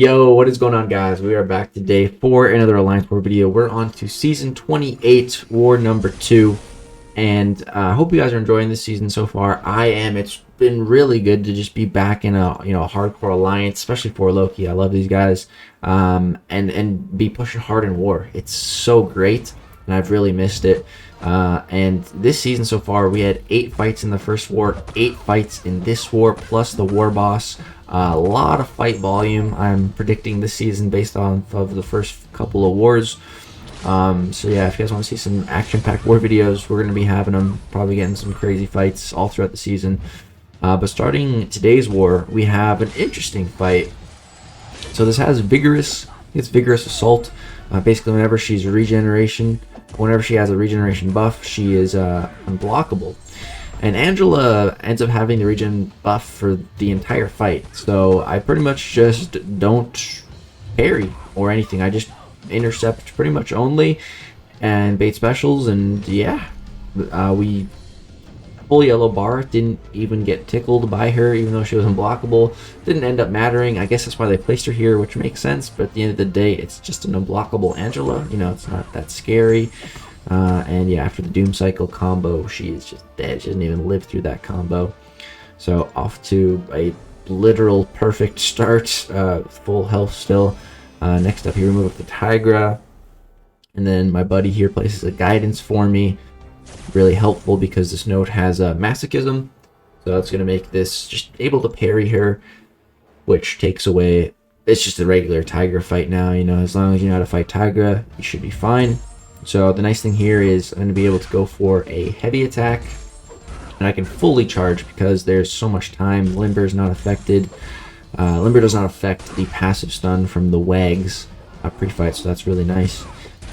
Yo, what is going on, guys? We are back today for another Alliance War video. We're on to Season 28, War number 2. And I hope you guys are enjoying this season so far. I am. It's been really good to just be back in a hardcore alliance, especially for Loki. I love these guys. And be pushing hard in war. It's so great, and I've really missed it. And this season so far, we had 8 fights in the first war, 8 fights in this war, plus the war boss. A lot of fight volume. I'm predicting this season based on of the first couple of wars. So yeah, if you guys want to see some action-packed war videos, we're going to be having them, probably getting some crazy fights all throughout the season. But starting today's war, we have an interesting fight. So this has vigorous assault. Basically, whenever she has a regeneration buff, she is unblockable. And Angela ends up having the regen buff for the entire fight. So I pretty much just don't parry or anything. I just intercept pretty much only and bait specials, and yeah, we full yellow bar. Didn't even get tickled by her, even though she was unblockable. Didn't end up mattering. I guess that's why they placed her here, which makes sense, but at the end of the day, it's just an unblockable Angela. You know, it's not that scary. And yeah, after the Doom Cycle combo, she is just dead. She doesn't even live through that combo. So off to a literal perfect start, full health still. Next up, he removed the Tigra, and then my buddy here places a guidance for me. Really helpful because this node has masochism, so that's going to make this just able to parry her, which takes away. It's just a regular Tigra fight now. You know, as long as you know how to fight Tigra, you should be fine. So the nice thing here is I'm going to be able to go for a heavy attack, and I can fully charge because there's so much time. Limber is not affected. Limber does not affect the passive stun from the Wags pre-fight, so that's really nice.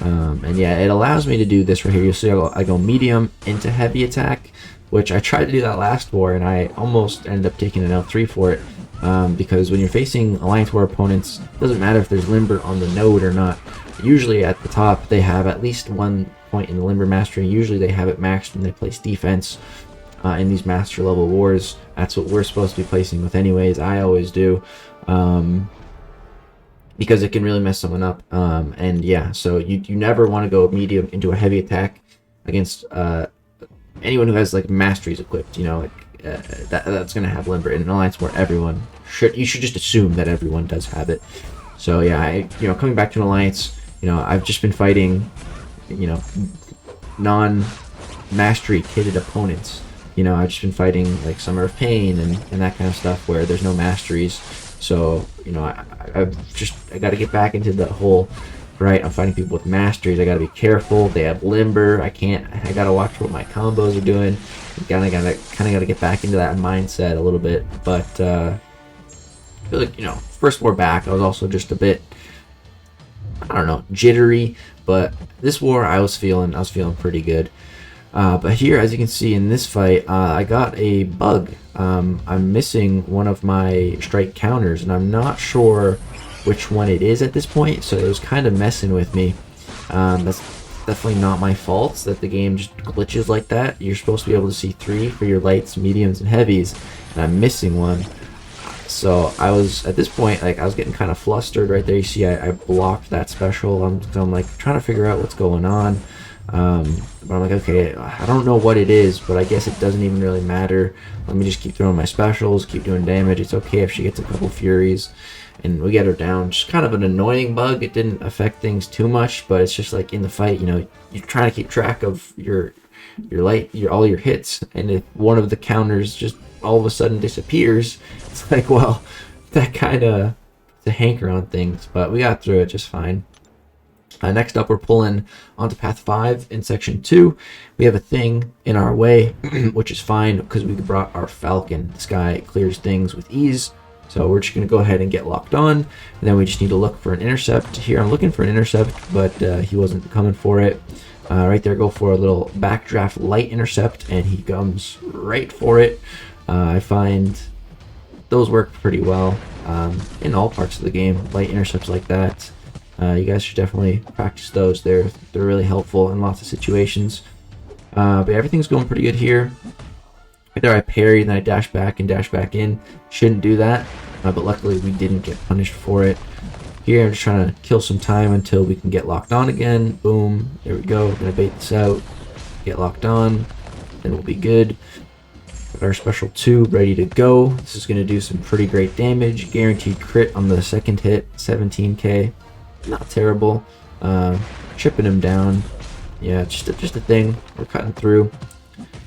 And yeah, it allows me to do this right here. You'll see I go medium into heavy attack, which I tried to do that last war, and I almost ended up taking an L3 for it. Because when you're facing Alliance War opponents, it doesn't matter if there's Limber on the node or not. Usually at the top, they have at least 1 point in the Limber Mastery. Usually they have it maxed when they place defense in these Master level wars. That's what we're supposed to be placing with anyways. I always do. Because it can really mess someone up. And yeah, so you never want to go medium into a heavy attack against anyone who has like masteries equipped. You know, like that's gonna have Limber in an alliance where everyone you should just assume that everyone does have it. So yeah, coming back to an alliance, I've just been fighting, non-mastery kitted opponents. I've just been fighting like Summer of Pain and that kind of stuff where there's no masteries. So, I got to get back into the whole, right, I'm fighting people with masteries. I got to be careful. They have Limber. I got to watch what my combos are doing. Kind of got to get back into that mindset a little bit. But, I feel like, first war back, I was also just a bit, I don't know, jittery. But this war, I was feeling pretty good. But here, as you can see in this fight, I got a bug. I'm missing one of my strike counters, and I'm not sure which one it is at this point, so it was kind of messing with me. That's definitely not my fault that the game just glitches like that. You're supposed to be able to see 3 for your lights, mediums, and heavies, and I'm missing one. So I was, at this point, like, I was getting kind of flustered right there. You see I blocked that special. I'm like trying to figure out what's going on. But I'm like, okay, I don't know what it is, but I guess it doesn't even really matter. Let me just keep throwing my specials, keep doing damage. It's okay if she gets a couple Furies, and we get her down. Just kind of an annoying bug. It didn't affect things too much, but it's just like in the fight, you're trying to keep track of your all your hits, and if one of the counters just all of a sudden disappears, it's like, well, that kind of to hanker on things. But we got through it just fine. Next up, we're pulling onto Path 5 in Section 2. We have a thing in our way, which is fine because we brought our Falcon. This guy clears things with ease, so we're just going to go ahead and get locked on, and then we just need to look for an intercept. Here I'm looking for an intercept, but he wasn't coming for it. Right there, go for a little backdraft light intercept, and he comes right for it. I find those work pretty well in all parts of the game, light intercepts like that. You guys should definitely practice those. They're really helpful in lots of situations. But everything's going pretty good here. Right there I parry, then I dash back and dash back in. Shouldn't do that. but luckily we didn't get punished for it. Here I'm just trying to kill some time until we can get locked on again. Boom, there we go. We're gonna bait this out, get locked on, then we'll be good. Got our special 2 ready to go. This is gonna do some pretty great damage. Guaranteed crit on the second hit, 17k. Not terrible. Chipping him down. Yeah, just a thing. We're cutting through.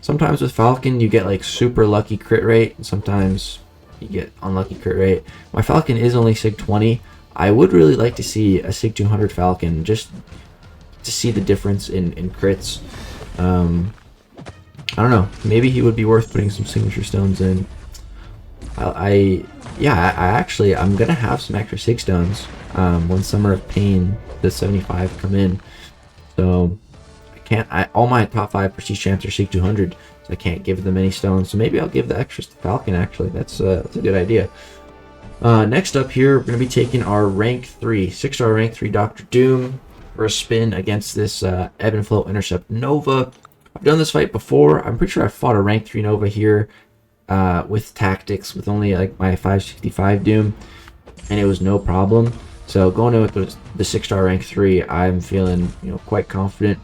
Sometimes with Falcon you get like super lucky crit rate, and sometimes you get unlucky crit rate. My Falcon is only Sig 20. I would really like to see a Sig 200 Falcon just to see the difference in crits. I don't know. Maybe he would be worth putting some signature stones in. I'm gonna have some extra Sig stones when Summer of Pain, the 75 come in. So all my top 5 prestige champs are Sig 200, so I can't give them any stones. So maybe I'll give the extras to Falcon. Actually, that's a good idea. Next up here, we're gonna be taking our rank 3, 6-star rank 3 Dr. Doom for a spin against this Ebb and Flow Intercept Nova. I've done this fight before. I'm pretty sure I fought a rank 3 Nova here with tactics with only like my 565 Doom, and it was no problem. So going in with the 6-star rank 3, I'm feeling quite confident.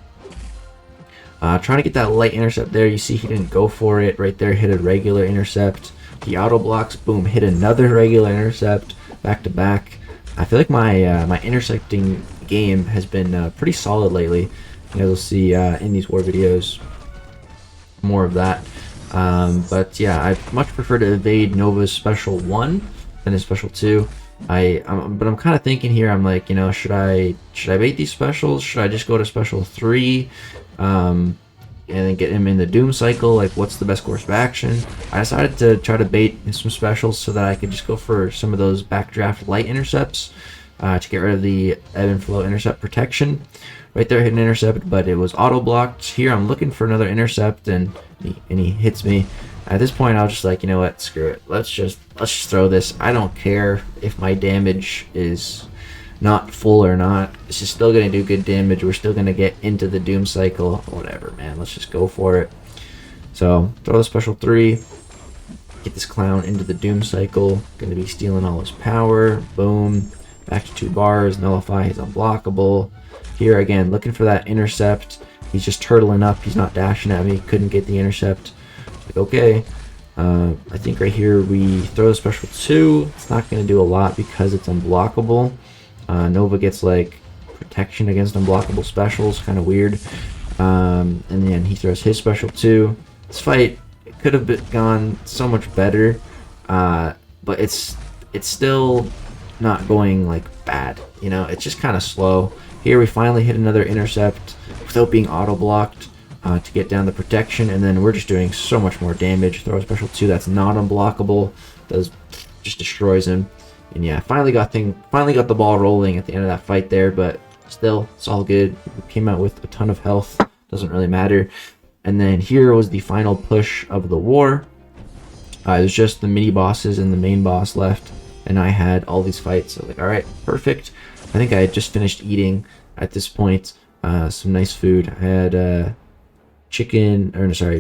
Trying to get that light intercept there. You see he didn't go for it right there. Hit a regular intercept. He auto blocks. Boom. Hit another regular intercept. Back to back. I feel like my my intercepting game has been pretty solid lately. You'll see in these war videos more of that. But yeah, I much prefer to evade Nova's special 1 than his special 2. But I'm kind of thinking here. I'm like, should I bait these specials? Should I just go to special 3? And then get him in the Doom cycle? Like, what's the best course of action? I decided to try to bait some specials so that I could just go for some of those backdraft light intercepts to get rid of the Ebb and Flow intercept protection. Right there, hit an intercept, but it was auto blocked. Here, I'm looking for another intercept, and he hits me. At this point, I was just like, you know what? Screw it. Let's just throw this. I don't care if my damage is not full or not. It's just still gonna do good damage. We're still gonna get into the Doom cycle. Whatever, man. Let's just go for it. So throw the special 3. Get this clown into the Doom cycle. Gonna be stealing all his power. Boom. Back to 2 bars. Nullify. He's unblockable. Here again, looking for that intercept. He's just turtling up. He's not dashing at me. Couldn't get the intercept. Like, okay. I think right here we throw the special 2. It's not gonna do a lot because it's unblockable. Nova gets like protection against unblockable specials, kind of weird. And then he throws his special 2. This fight could have gone so much better, but it's still not going like bad. It's just kind of slow. Here we finally hit another intercept without being auto blocked to get down the protection, and then we're just doing so much more damage. Throw a special 2 that's not unblockable, just destroys him. And yeah, finally got the ball rolling at the end of that fight there, but still, it's all good. We came out with a ton of health. Doesn't really matter. And then here was the final push of the war. It was just the mini bosses and the main boss left, and I had all these fights. So like, all right, perfect. I think I had just finished eating at this point some nice food. I had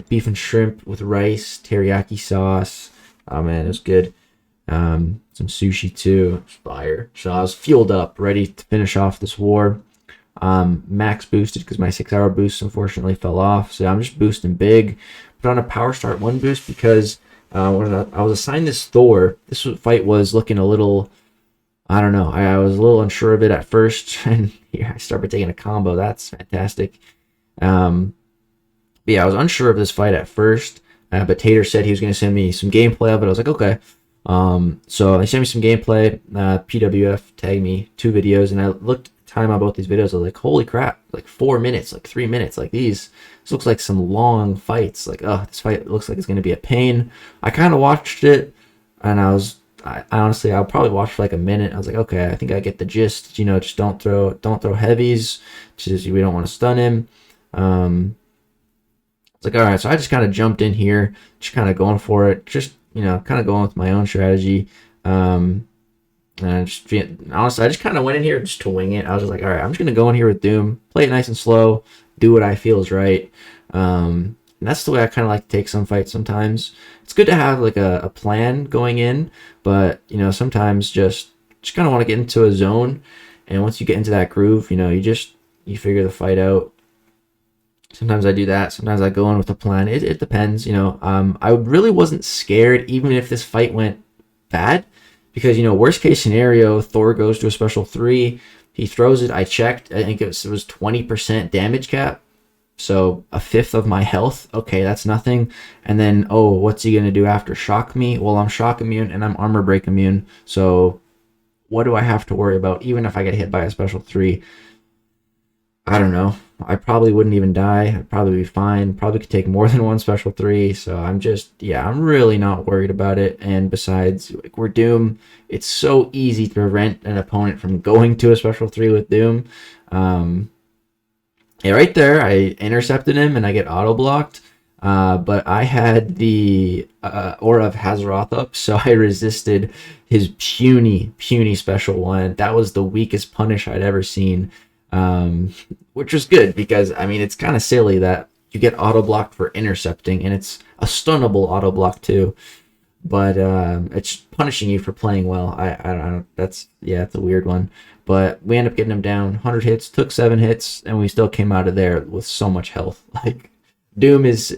beef and shrimp with rice, teriyaki sauce. Oh man, it was good. Some sushi too. Fire. So I was fueled up, ready to finish off this war. Max boosted because my 6-hour boost unfortunately fell off. So I'm just boosting big. Put on a power start 1 boost because when I was assigned this Thor, this fight was looking a little, I don't know. I was a little unsure of it at first, and here I started taking a combo. That's fantastic. But yeah, I was unsure of this fight at first. But Tater said he was going to send me some gameplay of it. I was like, okay. So they sent me some gameplay. PWF tagged me 2 videos, and I looked at the time on both these videos. I was like, holy crap, like 4 minutes, like 3 minutes, like this looks like some long fights. Like, oh, this fight looks like it's going to be a pain. I kind of watched it, and I honestly, I'll probably watch for like a minute. I was like, okay, I think I get the gist. Just don't throw heavies. Just, we don't want to stun him. It's like, all right, so I just kind of jumped in here, just kind of going for it, just kind of going with my own strategy. And honestly, I just kind of went in here just to wing it. I was just like, all right, I'm just gonna go in here with Doom, play it nice and slow, do what I feel is right. And And that's the way I kind of like to take some fights sometimes. It's good to have like a plan going in, but you know, sometimes just kind of want to get into a zone, and once you get into that groove, you know, you figure the fight out. Sometimes I do that. Sometimes I go in with a plan. It depends, you know. I really wasn't scared even if this fight went bad, because, you know, worst case scenario, Thor goes to a special 3. He throws it. I checked. I think it was 20% damage cap. So a fifth of my health. Okay, that's nothing. And then, oh, what's he going to do after? Shock me? Well, I'm shock immune and I'm armor break immune. So what do I have to worry about? Even if I get hit by a special 3, I don't know. I probably wouldn't even die. I'd probably be fine. Probably could take more than one special 3. So I'm just, yeah, I'm really not worried about it. And besides, like, we're Doom. It's so easy to prevent an opponent from going to a special 3 with Doom. Yeah, right there, I intercepted him and I get auto blocked. But I had the Aura of Hazaroth up, so I resisted his puny special 1. That was the weakest punish I'd ever seen. Which was good, because I mean, it's kind of silly that you get auto blocked for intercepting, and it's a stunnable auto block too, but it's punishing you for playing well. I don't, that's, yeah, it's a weird one, but we end up getting him down 100 hits, took 7 hits, and we still came out of there with so much health. Like, Doom he's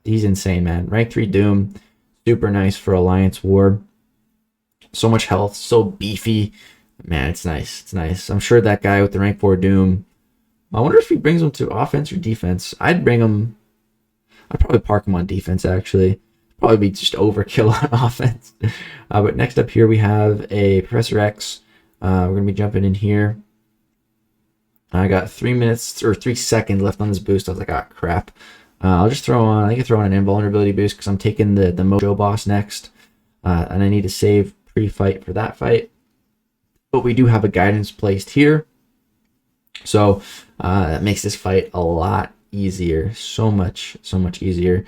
insane, man. Rank 3 Doom, super nice for Alliance War. So much health, so beefy. Man, it's nice. It's nice. I'm sure that guy with the rank 4 Doom, I wonder if he brings him to offense or defense. I'd probably park him on defense, actually. Probably be just overkill on offense. But next up here, we have a Professor X. We're going to be jumping in here. I got 3 minutes or 3 seconds left on this boost. I was like, ah, crap. I'll just throw on, I can throw on an invulnerability boost because I'm taking the Mojo boss next. And I need to save pre-fight for that fight. But we do have a guidance placed here, so that makes this fight a lot easier, so much easier.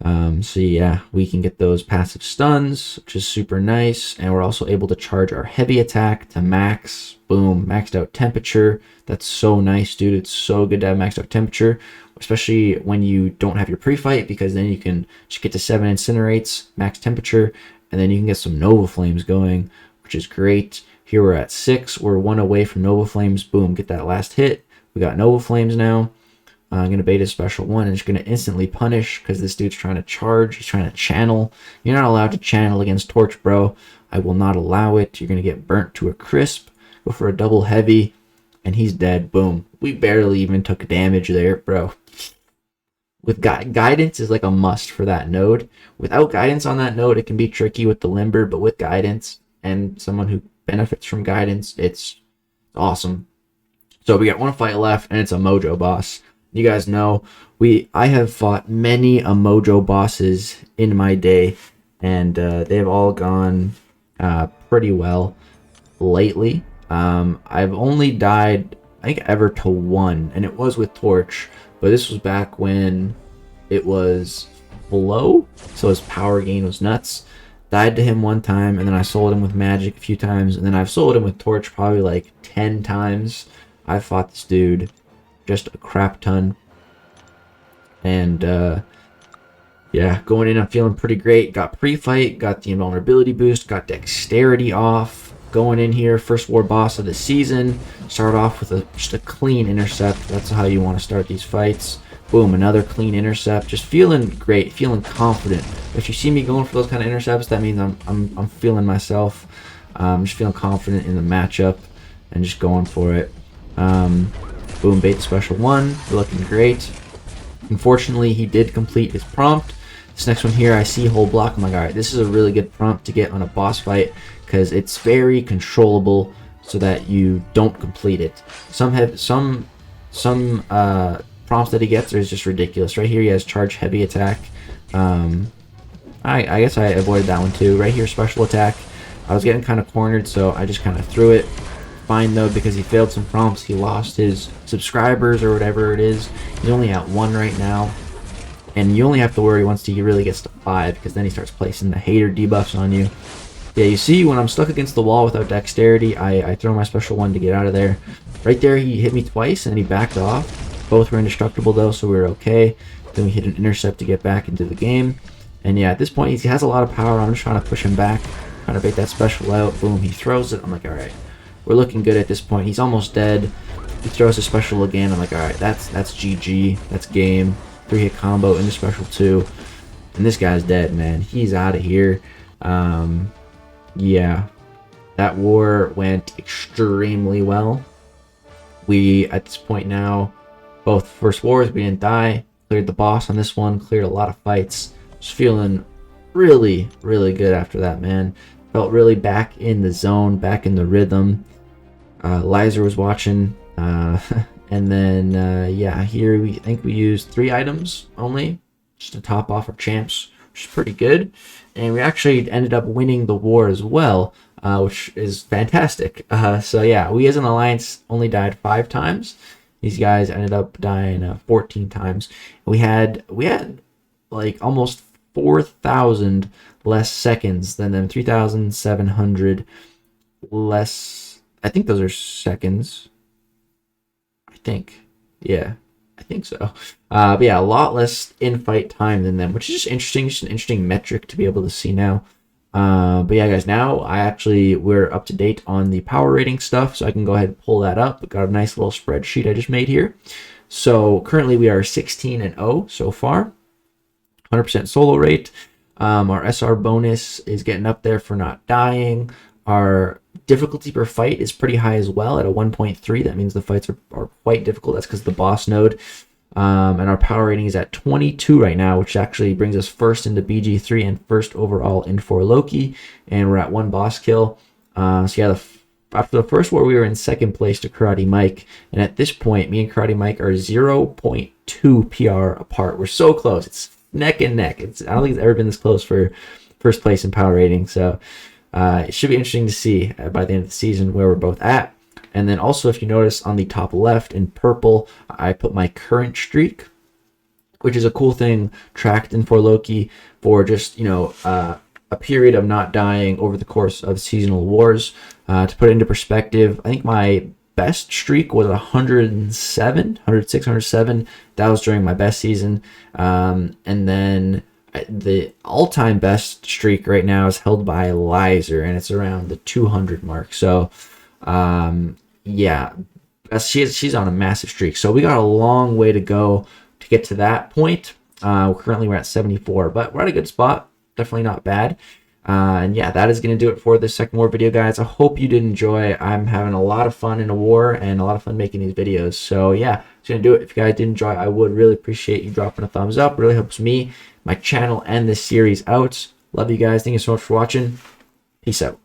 So yeah, we can get those passive stuns, which is super nice, and we're also able to charge our heavy attack to max. Boom, maxed out temperature. That's so nice, dude. It's so good to have maxed out temperature, especially when you don't have your pre-fight, because then you can just get to 7 incinerates, max temperature, and then you can get some Nova Flames going, which is great. Here we're at 6. We're 1 away from Nova Flames. Boom, get that last hit. We got Nova Flames now. I'm going to bait his special 1 and just going to instantly punish because this dude's trying to charge. He's trying to channel. You're not allowed to channel against Torch, bro. I will not allow it. You're going to get burnt to a crisp. Go for a double heavy, and he's dead. Boom. We barely even took damage there, bro. With guidance is like a must for that node. Without guidance on that node, it can be tricky with the limber, but with guidance and someone who benefits from guidance, it's awesome. So we got 1 fight left, and it's a Mojo boss. You guys know I have fought many a Mojo bosses in my day, and they've all gone pretty well lately. I've only died, I think, ever to 1, and it was with Torch, but this was back when it was low, so his power gain was nuts. Died to him 1 time, and then I soloed him with magic a few times, and then I've soloed him with Torch probably like 10 times. I've fought this dude just a crap ton. And yeah, going in, I'm feeling pretty great. Got pre-fight, got the invulnerability boost, got dexterity off. Going in here, first war boss of the season. Start off with just a clean intercept. That's how you want to start these fights. Boom, another clean intercept. Just feeling great, feeling confident. If you see me going for those kind of intercepts, that means I'm feeling myself. Just feeling confident in the matchup and just going for it. Boom, bait the special 1. Looking great. Unfortunately, he did complete his prompt. This next one here, I see whole block. I'm like, all right, this is a really good prompt to get on a boss fight because it's very controllable so that you don't complete it. Some prompts that he gets are just ridiculous. Right here, he has charge heavy attack. I guess I avoided that one too. Right here, special attack. I was getting kind of cornered, so I just kind of threw it. Fine though, because he failed some prompts. He lost his subscribers or whatever it is. He's only at 1 right now. And you only have to worry once he really gets to 5, because then he starts placing the hater debuffs on you. Yeah, you see, when I'm stuck against the wall without dexterity, I throw my special 1 to get out of there. Right there, he hit me twice, and he backed off. Both were indestructible, though, so we were okay. Then we hit an intercept to get back into the game. And yeah, at this point, he has a lot of power. I'm just trying to push him back, trying to bait that special out. Boom, he throws it. I'm like, all right, we're looking good at this point. He's almost dead. He throws a special again. I'm like, all right, that's GG. That's game. 3-hit combo into special 2. And this guy's dead, man. He's out of here. Yeah, that war went extremely well. We, at this point now, both first wars, we didn't die. Cleared the boss on this one. Cleared a lot of fights. Was feeling really, really good after that, man. Felt really back in the zone, back in the rhythm. Lizer was watching. And then, yeah, here we think we used 3 items only, just to top off our champs, which is pretty good. And we actually ended up winning the war as well, which is fantastic. So yeah, we as an alliance only died 5 times. These guys ended up dying 14 times. We had like almost 4,000 less seconds than them. 3,700 less. I think those are seconds. Yeah, I think so. But yeah, a lot less in-fight time than them, which is just interesting. Just an interesting metric to be able to see now. But yeah, guys, now we're up to date on the power rating stuff, so I can go ahead and pull that up. Got a nice little spreadsheet I just made here. So currently we are 16-0 so far. 100% solo rate. Our SR bonus is getting up there for not dying. Our difficulty per fight is pretty high as well at a 1.3. That means the fights are quite difficult. That's because of the boss node. And our power rating is at 22 right now, which actually brings us first into BG3 and first overall in for Loki. And we're at 1 boss kill. So yeah, after the first war, we were in second place to Karate Mike. And at this point, me and Karate Mike are 0.2 PR apart. We're so close. It's neck and neck. I don't think it's ever been this close for first place in power rating. So it should be interesting to see by the end of the season where we're both at. And then also, if you notice on the top left in purple, I put my current streak, which is a cool thing tracked in for Loki for just, a period of not dying over the course of seasonal wars. To put it into perspective, I think my best streak was 106, 107. That was during my best season. And then the all-time best streak right now is held by Lizer, and it's around the 200 mark. So, yeah, she's on a massive streak. So we got a long way to go to get to that point. Currently, we're at 74, but we're at a good spot. Definitely not bad. And yeah, that is going to do it for this second war video, guys. I hope you did enjoy. I'm having a lot of fun in a war and a lot of fun making these videos. So yeah, it's going to do it. If you guys did enjoy, I would really appreciate you dropping a thumbs up. It really helps me, my channel, and this series out. Love you guys. Thank you so much for watching. Peace out.